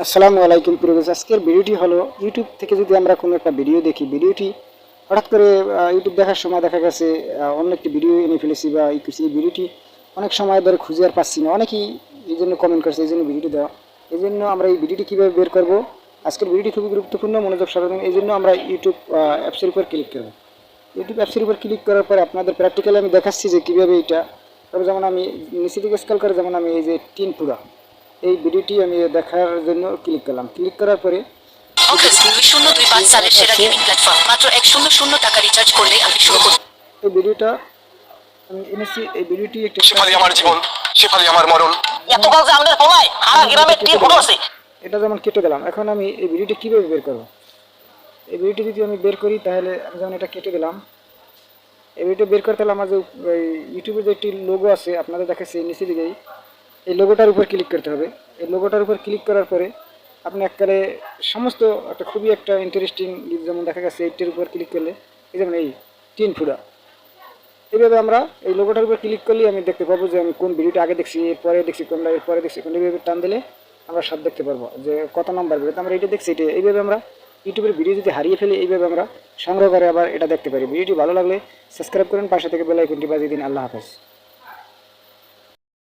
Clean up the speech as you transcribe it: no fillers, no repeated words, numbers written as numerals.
আসসালামু আলাইকুম প্রিভিয়াস আজকের ভিডিওটি হলো ইউটিউব থেকে যদি আমরা কোনো একটা ভিডিও দেখি ভিডিওটি হঠাৎ করে ইউটিউব দেখার সময় দেখা গেছে অন্য একটি ভিডিও এনে ফেলেছি বা এই ভিডিওটি অনেক সময় ধরে খুঁজে আর পাচ্ছি না, অনেকেই এই জন্য কমেন্ট করছে এই জন্য ভিডিওটি দেওয়া। এই জন্য আমরা এই ভিডিওটি কীভাবে বের করব, আজকের ভিডিওটি খুবই গুরুত্বপূর্ণ, মনোযোগ সহকারে। এই জন্য আমরা ইউটিউব অ্যাপসের উপর ক্লিক করব। ইউটিউব অ্যাপসের উপর ক্লিক করার পরে আপনাদের প্র্যাকটিক্যালি আমি দেখাচ্ছি যে কীভাবে এটা। তবে যেমন আমি নিচে দিকে স্ক্রল করে যেমন আমি এই যে টিন পুরা এই ভিডিওটি আমি দেখার জন্য ক্লিক করলাম। ক্লিক করার পরে অফিস 2025 সালের সেরা গেমিং প্ল্যাটফর্ম, মাত্র 100 টাকা রিচার্জ করলে আপনি শুরু করুন। এই ভিডিওটা আমি এনেছি। এই ভিডিওটি একটা শেফালি আমার জীবন, শেফালি আমার মরণ। এতকাল যে আমাদের পোলায় সারা গ্রামে টিম ফুটো আছে। এটা যেমন কেটে দিলাম। এখন আমি এই ভিডিওটি কীভাবে বের করব, এই ভিডিওটি যদি আমি বের করি তাহলে আমি যেমন এটা কেটে দিলাম। এই ভিডিওটা বের করতে হলে আমার যে ইউটিউবে যে একটি লোগো আছে আপনাদের দেখাচ্ছে নিচে দিকেই, এই লোগোটার উপর ক্লিক করতে হবে। এই লোগোটার উপর ক্লিক করার পরে আপনি একবারে সমস্ত একটা খুবই একটা ইন্টারেস্টিং যেমন দেখা গেছে এইটির উপর ক্লিক করলে এই যেমন এই টিন ফুডা, এইভাবে আমরা এই লোগোটার উপর ক্লিক করলেই আমি দেখতে পাবো যে আমি কোন ভিডিওটা আগে দেখছি, এরপরে দেখছি কোনটা, এরপরে দেখছি কোনটা। এইভাবে টান দিলে আমরা সব দেখতে পারবো যে কত নম্বর ভিডিওতে আমরা এটা দেখছি। এটা এইভাবে আমরা ইউটিউবের ভিডিও যদি হারিয়ে ফেলি এইভাবে আমরা সংগ্রহ করে আবার এটা দেখতে পারি। ভিডিওটি ভালো লাগলে সাবস্ক্রাইব করেন, পাশে থেকে বেল আইকনটি বাজিয়ে দিন। আল্লাহ হাফেজ।